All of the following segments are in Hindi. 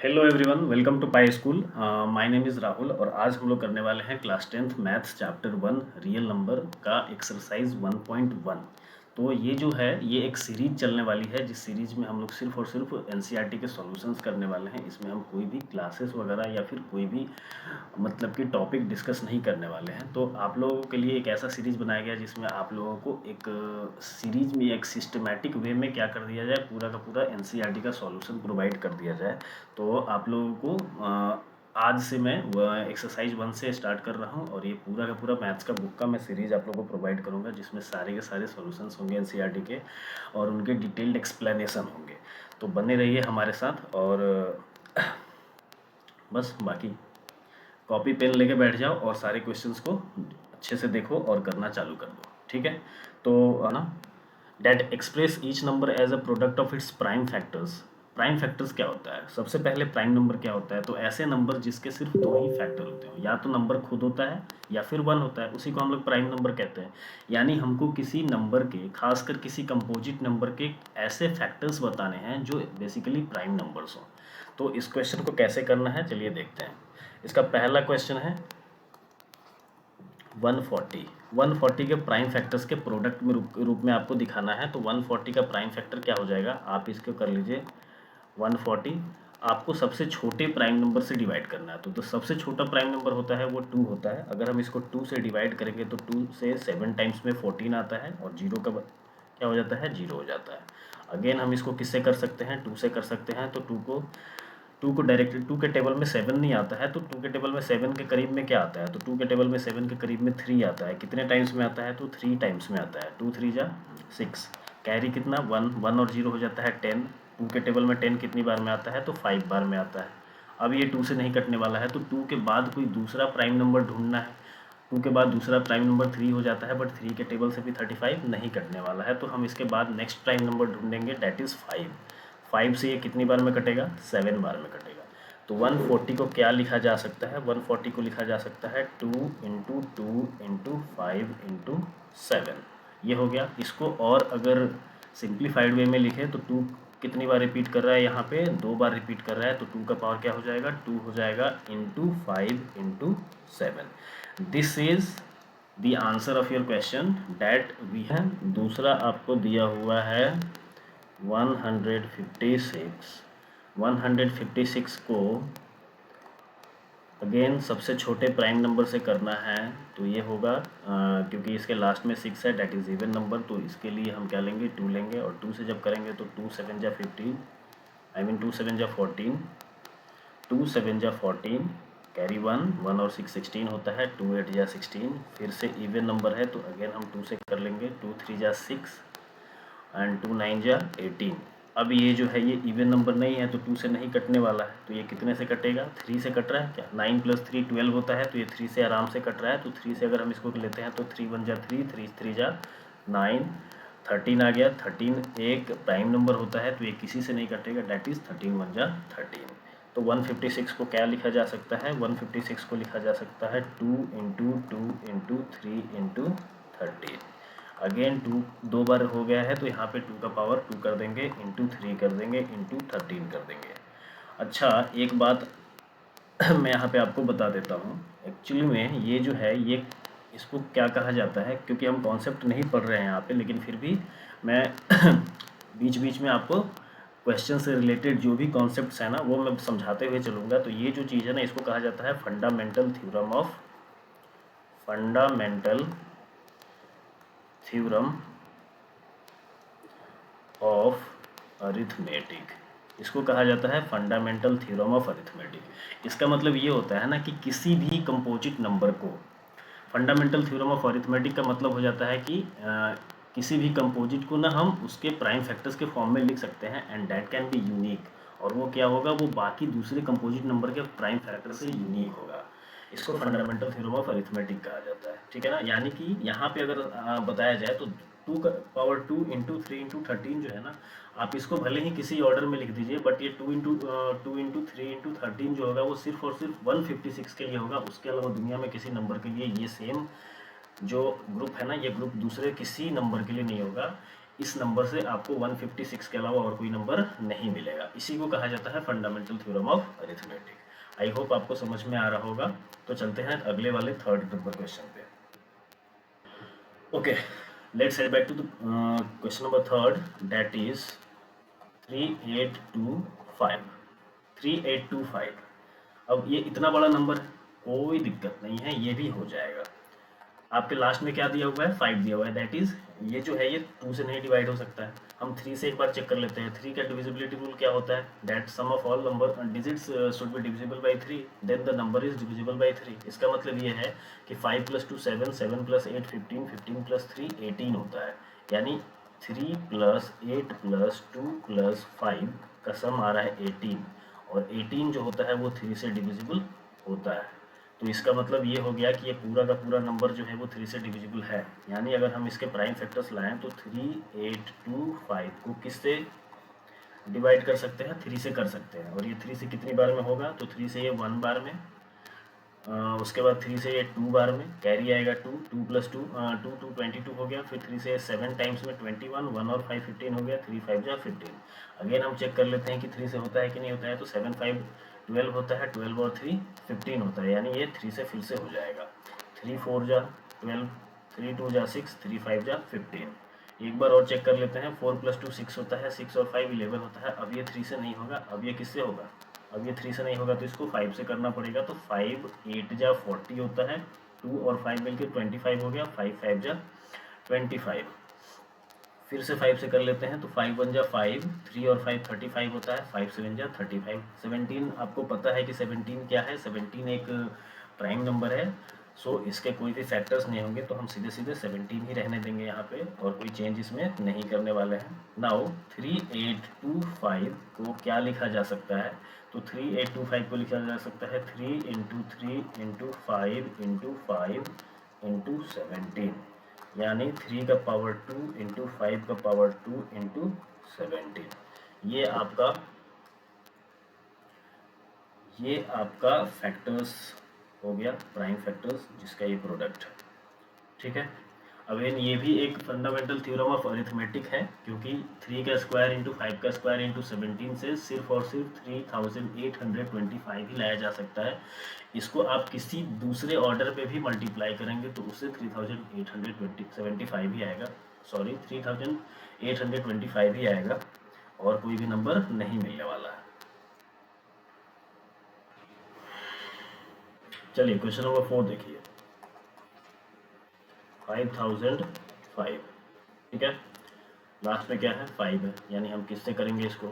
Hello everyone, welcome to pi school. My name is Rahul और आज हम लोग करने वाले हैं class 10th maths chapter 1 real number का एक्सरसाइज 1.1। तो ये जो है ये एक सीरीज चलने वाली है, जिस सीरीज में हम लोग सिर्फ और सिर्फ एनसीईआरटी के सॉल्यूशंस करने वाले हैं। इसमें हम कोई भी क्लासेस वगैरह या फिर कोई भी मतलब कि टॉपिक डिस्कस नहीं करने वाले हैं। तो आप लोगों के लिए एक ऐसा सीरीज बनाया गया जिसमें आप लोगों को एक सीरीज में एक सिस्टमेटिक वे में क्या कर दिया जाए, पूरा का पूरा एनसीईआरटी का सॉल्यूशन प्रोवाइड कर दिया जाए। तो आप लोगों को आज से मैं एक्सरसाइज 1 से स्टार्ट कर रहा हूँ और ये पूरा का पूरा मैथ्स का बुक का मैं सीरीज़ आप लोगों को प्रोवाइड करूँगा, जिसमें सारे के सारे सॉल्यूशंस होंगे एनसीईआरटी के और उनके डिटेल्ड एक्सप्लेनेशन होंगे। तो बने रहिए हमारे साथ और बस बाकी कॉपी पेन लेके बैठ जाओ और सारे क्वेश्चंस को अच्छे से देखो और करना चालू कर दो। ठीक है, तो है ना। That express each number as a product of its prime factors. Prime factors क्या होता है? सबसे पहले प्राइम नंबर क्या होता है? तो ऐसे नंबर जिसके सिर्फ दो ही फैक्टर होते हो, या तो नंबर खुद होता है या फिर वन होता है, उसी को हम लोग प्राइम नंबर कहते हैं। यानी हमको किसी नंबर के, खासकर किसी कंपोजिट नंबर के ऐसे फैक्टर्स बताने हैं जो बेसिकली प्राइम नंबर्स हों। तो इस क्वेश्चन को कैसे करना है चलिए देखते हैं। इसका पहला क्वेश्चन है 140। 140 के प्राइम फैक्टर्स के प्रोडक्ट में रूप में आपको दिखाना है। तो 140 का प्राइम फैक्टर क्या हो जाएगा, आप इसको कर लीजिए 140। आपको सबसे छोटे प्राइम नंबर से डिवाइड करना है। तो सबसे छोटा प्राइम नंबर होता है वो 2 होता है। अगर हम इसको 2 से डिवाइड करेंगे तो 2 से 7 टाइम्स में 14 आता है और जीरो का क्या हो जाता है, 0 हो जाता है। अगेन हम इसको किससे कर सकते हैं, 2 से कर सकते हैं। तो 2 को डायरेक्टली 2 के टेबल में 7 नहीं आता है, तो 2 के टेबल में 7 के करीब में क्या आता है, तो 2 के टेबल में 7 के करीब में 3 आता है। कितने टाइम्स में आता है, तो 3 टाइम्स में आता है। 2 3 जा 6, कैरी कितना 1, 1 और 0 हो जाता है 10। 2 के टेबल में 10 कितनी बार में आता है, तो 5 बार में आता है। अब ये 2 से नहीं कटने वाला है, तो 2 के बाद कोई दूसरा प्राइम नंबर ढूंढना है। 2 के बाद दूसरा प्राइम नंबर 3 हो जाता है, बट 3 के टेबल से भी 35 नहीं कटने वाला है। तो हम इसके बाद नेक्स्ट प्राइम नंबर ढूंढेंगे, डेट इज़ 5। 5 से ये कितनी बार में कटेगा, 7 बार में कटेगा। तो 140 को क्या लिखा जा सकता है, 140 को लिखा जा सकता है 2 इंटू 2 इंटू 5 इंटू 7। ये हो गया। इसको और अगर सिंप्लीफाइड वे में लिखे तो 2 कितनी बार रिपीट कर रहा है, यहाँ पे 2 बार रिपीट कर रहा है। तो 2 का पावर क्या हो जाएगा, 2 हो जाएगा into 5 into 7। This is the answer of your question that we है। दूसरा आपको दिया हुआ है 156। 156 को अगेन सबसे छोटे प्राइम नंबर से करना है। तो ये होगा क्योंकि इसके लास्ट में 6 है, डैट इज़ इवन नंबर, तो इसके लिए हम क्या लेंगे, 2 लेंगे। और 2 से जब करेंगे तो 2 7 जा 15, आई मीन 2 7 जा 14, 2 7 जा 14, कैरी 1, 1 और 6 16 होता है, 2 8 जा 16। फिर से इवन नंबर है तो अगेन हम 2 से कर लेंगे, 2 3 जा 6 एंड 2 9 जा 18। अब ये जो है ये इवन नंबर नहीं है तो 2 से नहीं कटने वाला है, तो ये कितने से कटेगा, 3 से कट रहा है क्या, 9 + 3 12 होता है, तो ये 3 से आराम से कट रहा है। तो 3 से अगर हम इसको लेते हैं तो 3 1 जा 3, 3 3 जा 9, 13 आ गया। 13 एक प्राइम नंबर होता है तो ये किसी से नहीं कटेगा, डैट इज़ 13 1 जा 13। तो 156 को क्या लिखा जा सकता है, 156 को लिखा जा सकता है 2 इंटू 2 इंटू 3 इंटू 13। अगेन 2 2 बार हो गया है तो यहाँ पे 2 का पावर 2 कर देंगे, इंटू 3 कर देंगे, इंटू 13 कर देंगे। अच्छा एक बात मैं यहाँ पे आपको बता देता हूँ। एक्चुअली में ये जो है ये इसको क्या कहा जाता है, क्योंकि हम कॉन्सेप्ट नहीं पढ़ रहे हैं यहाँ पे, लेकिन फिर भी मैं बीच बीच में आपको क्वेश्चन से रिलेटेड जो भी कॉन्सेप्ट्स हैं ना वो मैं समझाते हुए चलूँगा। तो ये जो चीज़ है ना इसको कहा जाता है फंडामेंटल थ्योरम ऑफ अरिथमेटिक। इसको कहा जाता है फंडामेंटल थ्योरम ऑफ अरिथमेटिक। इसका मतलब ये होता है ना कि किसी भी कंपोजिट नंबर को, फंडामेंटल थ्योरम ऑफ अरिथमेटिक का मतलब हो जाता है कि किसी भी कंपोजिट को ना हम उसके प्राइम फैक्टर्स के फॉर्म में लिख सकते हैं and that can be unique. और वो क्या होगा, वो बाकी दूसरे कंपोजिट नंबर के प्राइम फैक्टर से यूनिक होगा। इसको फंडामेंटल थ्योरम ऑफ अरिथमेटिक कहा जाता है। ठीक है ना, यानी कि यहाँ पे अगर बताया जाए तो 2 का पावर 2 इंटू 3 इंटू 13 जो है ना, आप इसको भले ही किसी ऑर्डर में लिख दीजिए, बट ये 2 इंटू 3 इंटू 13 जो होगा वो सिर्फ और सिर्फ 156 के लिए होगा। उसके अलावा दुनिया में किसी नंबर के लिए ये सेम जो ग्रुप है ना, ये ग्रुप दूसरे किसी नंबर के लिए नहीं होगा। इस नंबर से आपको 156 के अलावा और कोई नंबर नहीं मिलेगा। इसी को कहा जाता है fundamental theorem of arithmetic. I hope आपको समझ में आ रहा होगा। तो चलते हैं अगले वाले थर्ड नंबर क्वेश्चन पे। Okay, let's head back to the question number third, that is 3825। 3825। अब ये इतना बड़ा नंबर है, कोई दिक्कत नहीं है, ये भी हो जाएगा। आपके लास्ट में क्या दिया हुआ है, 5 दिया हुआ है, दैट इज ये जो है ये 2 से नहीं डिवाइड हो सकता है। हम 3 से एक बार चेक कर लेते हैं। 3 का डिविजिबिलिटी रूल क्या होता है, that sum of all number digits should be divisible by 3, then the number is divisible by 3। इसका मतलब ये है कि 5 + 2 7, 7 + 8 15, 15 + 3 18 होता है। यानी 3 + 8 + 2 + 5 का सम आ रहा है 18, और 18 जो होता है वो 3 से डिविजिबल होता है। तो इसका मतलब ये हो गया कि ये पूरा का पूरा नंबर जो है वो 3 से डिविजिबल है। यानी अगर हम इसके प्राइम फैक्टर्स लाएं तो 3825 को किससे डिवाइड कर सकते हैं, 3 से कर सकते हैं। और ये 3 से कितनी बार में होगा, तो 3 से ये 1 बार में, उसके बाद 3 से ये 2 बार में, कैरी आएगा 2, 2 + 2 2 2 22 हो गया। फिर 3 से 7 टाइम्स में 21, 1 और 5 15 हो गया, 3 5 जा 15। अगेन हम चेक कर लेते हैं कि 3 से होता है कि नहीं होता है, तो 7 5 12 होता है, 12 और 3 15 होता है, यानी ये 3 से फिर से हो जाएगा। 3 4 जा 12, 3 2 जा 6, 3 5 जा 15। एक बार और चेक कर लेते हैं। 4 + 2 6 होता है, 6 और 5 11 होता है। अब ये 3 से नहीं होगा, अब ये किससे होगा, अब ये 3 से नहीं होगा तो इसको 5 से करना पड़ेगा। तो 5 8 जा 40 होता है, 2 और 5 मिलकर 25 हो गया, 5 5 जा 25। फिर से 5 से कर लेते हैं, तो 5 1 जा 5, 3 और 5 35 होता है, 5 7 जा 35। 17 आपको पता है कि 17 क्या है, 17 एक प्राइम नंबर है। सो इसके कोई भी फैक्टर्स नहीं होंगे, तो हम सीधे सीधे 17 ही रहने देंगे यहाँ पे, और कोई चेंज इसमें नहीं करने वाले हैं। नाउ 3825 को क्या लिखा जा सकता है, तो 3825 को लिखा जा सकता है 3 × 3 × 5 × 5 × 17, यानी 3 का पावर 2 × 5 का पावर 2 × 17। ये आपका फैक्टर्स हो गया, प्राइम फैक्टर्स जिसका ये प्रोडक्ट है। ठीक है। अगेन ये भी एक फंडामेंटल थ्योरम ऑफ अरिथमेटिक है, क्योंकि 3 का स्क्वायर × 5 का स्क्वायर × 17 से सिर्फ और सिर्फ 3825 ही लाया जा सकता है। इसको आप किसी दूसरे ऑर्डर पे भी मल्टीप्लाई करेंगे तो उससे 3875 ही आएगा, सॉरी 3825 ही आएगा, और कोई भी नंबर नहीं मिलने वाला है। चलिए क्वेश्चन नंबर 4 देखिए। 5005, ठीक है, लास्ट में क्या है 5 है, यानी हम किससे करेंगे इसको,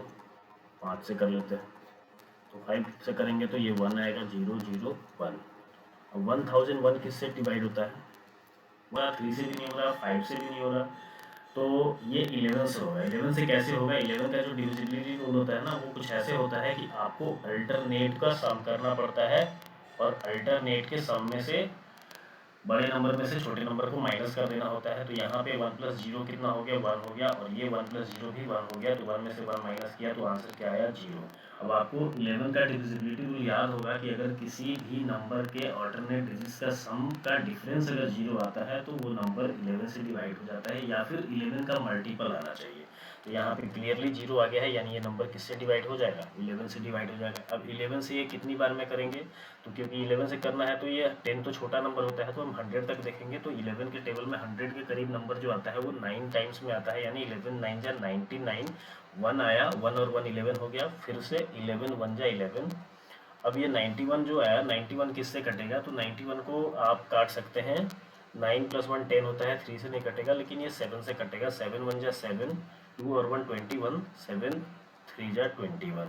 5 से कर लेते हैं। तो 5 से करेंगे तो ये 1 आएगा, 0 0 1। अब 1001 किससे डिवाइड होता है, वह 3 से भी नहीं हो रहा, 5 से भी नहीं हो रहा, तो ये 11 से होगा। 11 से कैसे होगा, 11 का जो डिविजिबिलिटी रूल होता है ना, वो कुछ ऐसे होता है कि आपको अल्टरनेट का सम करना पड़ता है, और अल्टरनेट के सम में से बड़े नंबर में से छोटे नंबर को माइनस कर देना होता है। तो यहाँ पे 1 + 0 कितना हो गया, 1 हो गया, और ये 1 + 0 भी 1 हो गया, तो 1 में से 1 माइनस किया तो आंसर क्या आया, 0। अब आपको 11 का डिविजिबिलिटी रूल याद होगा कि अगर किसी भी नंबर के ऑल्टरनेट डिजिट्स का सम का डिफरेंस अगर 0 आता है तो वो नंबर 11 से डिवाइड हो जाता है, या फिर 11 का मल्टीपल आना चाहिए। तो यहाँ पे क्लियरली 0 आ गया है, यानी ये नंबर किससे डिवाइड हो जाएगा, 11 से डिवाइड हो जाएगा। अब 11 से ये कितनी बार में करेंगे, तो क्योंकि 11 से करना है तो ये 10 तो छोटा नंबर होता है, तो हम 100 तक देखेंगे। तो 11 के टेबल में 100 के करीब नंबर जो आता है वो 9 टाइम्स में आता है, यानी 11 9 जा 99, 1 आया, 1 और 1 11 हो गया, फिर से 11 1 जा 11। अब ये 91 जो आया, 91 किससे कटेगा, तो 91 को आप काट सकते हैं, 9 + 1 10 होता है, 3 से नहीं कटेगा, लेकिन ये 7 से कटेगा। 7 1 जा 7, 2 और 1 21, 7 3 जा 21।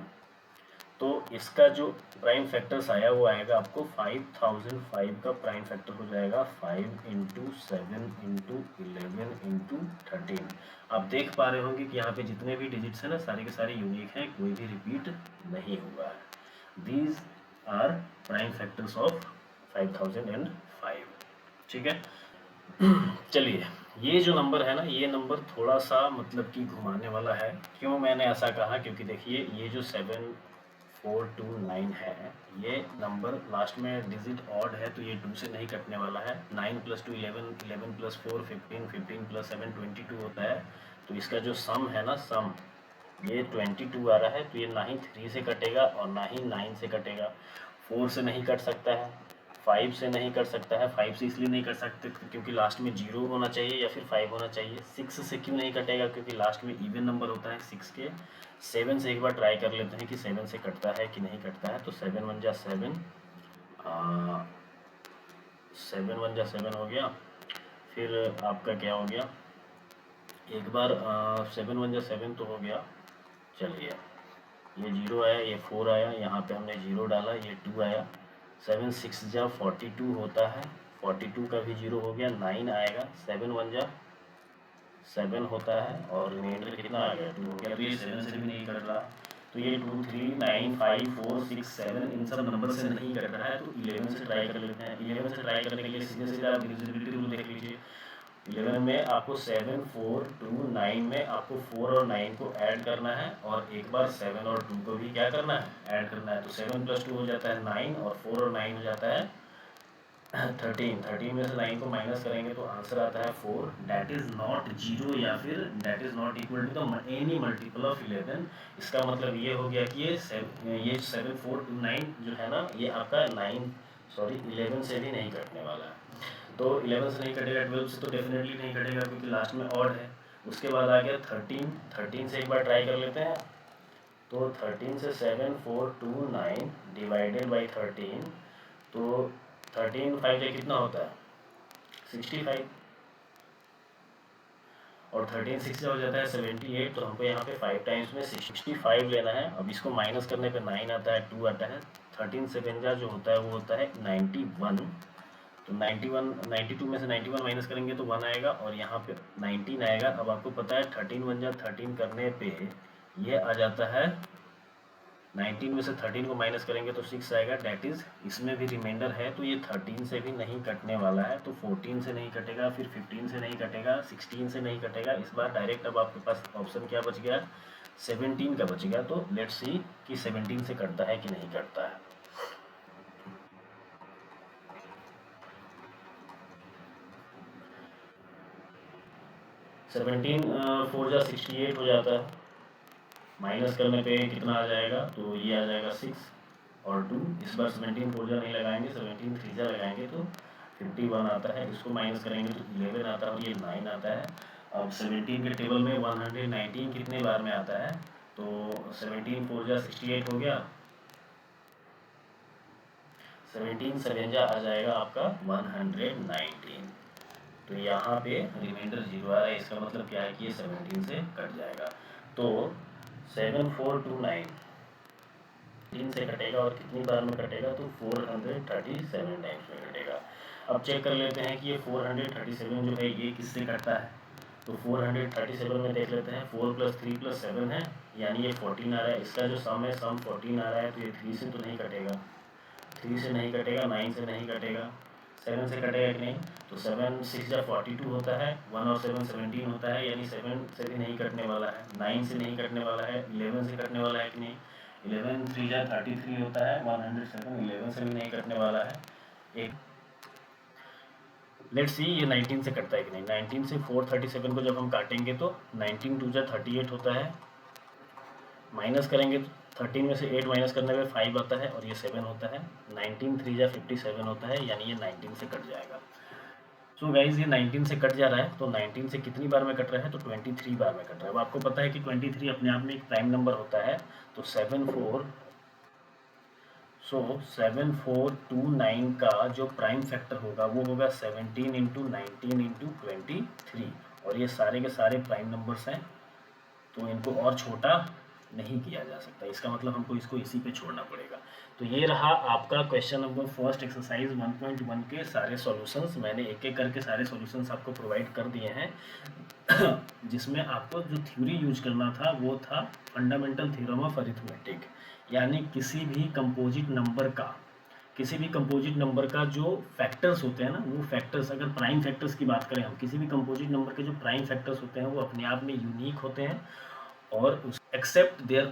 तो इसका जो प्राइम फैक्टर्स आया वो आएगा आपको 5005 का प्राइम फैक्टर हो जाएगा 5 × 7 × 11 × 13। आप देख पा रहे होंगे कि यहाँ पे जितने भी डिजिट्स हैं ना, सारे के सारे यूनिक हैं, कोई भी रिपीट नहीं हुआ है। These are prime factors of 5005। ठीक है। चलिए, ये जो नंबर है ना, ये नंबर थोड़ा सा मतलब कि घुमाने वाला है। क्यों मैंने ऐसा कहा, क्योंकि देखिए ये जो 7429 है, ये नंबर लास्ट में डिजिट ऑड है, तो ये 2 से नहीं कटने वाला है। 9 + 2 11, 11 + 4 15, 15 + 7 22 होता है, तो इसका जो सम है ना, सम ये 22 आ रहा है, तो ये ना ही 3 से कटेगा और ना ही 9 से कटेगा। 4 से नहीं कट सकता है, 5 से नहीं कट सकता है। 5 से इसलिए नहीं कट सकते क्योंकि लास्ट में 0 होना चाहिए या फिर 5 होना चाहिए। 6 से क्यों नहीं कटेगा, क्योंकि लास्ट में इवन नंबर होता है 6 के। 7 से एक बार ट्राई कर लेते हैं कि 7 से कटता है कि नहीं कटता है। तो 7 1 जा 7, 7 1 जा 7 हो गया। फिर आपका क्या हो गया, एक बार 7 1 जा 7 तो हो गया। चलिए, ये 0 आया, ये 4 आया, यहाँ पे हमने 0 डाला, ये 2 आया। 7 6 जा 42 होता है, 42 का भी 0 हो गया। 9 आएगा, 7 1 जा 7 होता है और रिमाइंडर कितना आ गया, 2 हो गया। तो ये 7 से भी नहीं कट रहा, तो ये 2 3 9 5 4 6 7 इन सब नंबर से नहीं कट रहा है। तो 11 से ट्राई कर लेते हैं। 11 से ट्राई करने के लिए सीधे सीधे आप डिविजिबिलिटी रूल देख लीजिए। 11 में आपको 7 4 2 9 में आपको 4 और 9 को ऐड करना है और एक बार 7 और 2 को भी क्या करना है, ऐड करना है। तो 7 + 2 हो जाता है 9 और 4 और 9 हो जाता है 13। 13 में से 9 को माइनस करेंगे तो आंसर आता है 4। डैट इज नॉट 0 या फिर that is not equal to the any multiple of 11। इसका मतलब ये हो गया कि ये 7 4 2 9 जो है ना, ये आपका 11 से भी नहीं कटने वाला है। तो 11 से नहीं कटेगा, 12 से तो डेफिनेटली नहीं कटेगा क्योंकि लास्ट में ऑड है। उसके बाद आ गया 13। 13 से एक बार ट्राई कर लेते हैं। तो 13 से 7 4 2 9 डिवाइडेड बाई 13, तो 13 5 से कितना होता है 65 और 13 6 हो जाता है 78। तो हमको यहाँ पे 5 टाइम्स में 65 लेना है। अब इसको माइनस करने पे 9 आता है, 2 आता है। 13 7 जा जो होता है वो होता है 91। तो 91 92 में से 91 माइनस करेंगे तो 1 आएगा और यहाँ पे 19 आएगा। अब आपको पता है 13 1 जा 13 करने पे ये आ जाता है 19 में से 13 को माइनस करेंगे तो 6 आएगा। डैट इज इसमें भी रिमाइंडर है, तो ये 13 से भी नहीं कटने वाला है। तो 14 से नहीं कटेगा, फिर 15 से नहीं कटेगा, 16 से नहीं कटेगा। इस बार डायरेक्ट अब आपके पास ऑप्शन क्या बच गया, 17 का बच गया। तो लेट्स सी कि 17 से कटता है कि नहीं कटता है। सेवनटीन 4 जा 68 हो जाता है। माइनस करने पे कितना आ जाएगा, तो ये आ जाएगा 6 और 2। इस बार 17 4 जा नहीं लगाएंगे, 17 3 जा लगाएंगे तो 51 आता है। इसको माइनस करेंगे तो 11 आता है और ये 9 आता है। अब 17 के टेबल में 119 कितने बार में आता है, तो 17 4 जा 68 हो गया। 17 7 जा आ जाएगा आपका 119। तो यहाँ पे रिमाइंडर 0 आ रहा है। इसका मतलब क्या है कि ये 17 से कट जाएगा। तो 7 4 2 9 3 से कटेगा और कितनी बार में कटेगा, तो 437 टाइम्स में कटेगा। अब चेक कर लेते हैं कि ये 437 जो है ये किससे कटता है। तो 437 में देख लेते हैं, 4 + 3 + 7 है, यानी ये 14 आ रहा है। इसका जो सम है, सम 14 आ रहा है, तो ये 3 से तो नहीं कटेगा, 3 से नहीं कटेगा, 9 से नहीं कटेगा, 7 से कटेगा कि नहीं। तो 7 6 जा 42 होता है, 1 और 7 17 होता है, यानी 7 से भी नहीं कटने वाला है, 9 से नहीं कटने वाला है, 11 से कटने वाला है कि नहीं। 11 3 जा 33 होता है, 107 11 से भी नहीं कटने वाला है। एक लेट्स सी ये 19 से कटता है कि नहीं। 19 से 437 को जब हम काटेंगे तो 19 2 जा 38 होता है, माइनस करेंगे तो 13 में से 8 माइनस करने पे 5 आता है और ये 7 होता है। 19 3 जा 57 होता है, यानी ये 19 से कट जाएगा। सो गाइज ये 19 से कट जा रहा है, तो 19 से कितनी बार में कट रहा है, तो 23 बार में कट रहा है। अब आपको पता है कि 23 अपने आप में एक प्राइम नंबर होता है। तो 7429 का जो प्राइम फैक्टर होगा वो होगा 17 × 19 × 23 और ये सारे के सारे प्राइम नंबर्स हैं, तो इनको और छोटा नहीं किया जा सकता। इसका मतलब हमको इसको इसी पे छोड़ना पड़ेगा। तो ये रहा आपका क्वेश्चन नंबर फर्स्ट एक्सरसाइज 1.1 के सारे सॉल्यूशंस। मैंने एक एक करके सारे सॉल्यूशंस आपको प्रोवाइड कर दिए हैं जिसमें आपको जो थ्योरी यूज करना था वो था फंडामेंटल थ्योरम ऑफ अरिथमेटिक, यानी किसी भी कंपोजिट नंबर का जो फैक्टर्स होते हैं ना, वो फैक्टर्स, अगर प्राइम फैक्टर्स की बात करें हम, किसी भी कंपोजिट नंबर के जो प्राइम फैक्टर्स होते हैं वो अपने आप में यूनिक होते हैं और एक्सेप्ट देयर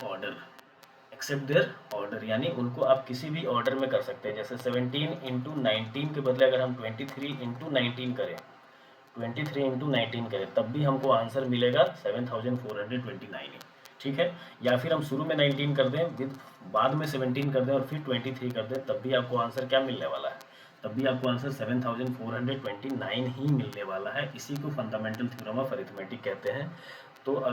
ऑर्डर, यानी उनको आप किसी भी ऑर्डर में कर सकते हैं। जैसे 17 × 19 के बदले अगर हम 23 × 19 करें, 23 इंटू 19 करें तब भी हमको आंसर मिलेगा 7429 ही, ठीक है। या फिर हम शुरू में 19 कर दें, विद बाद में 17 कर दें और फिर 23 कर दें, तब भी आपको आंसर क्या मिलने वाला है, तब भी आपको आंसर 7429 ही मिलने वाला है। इसी को फंडामेंटल थ्योरम ऑफ अरिथमेटिक कहते हैं। तो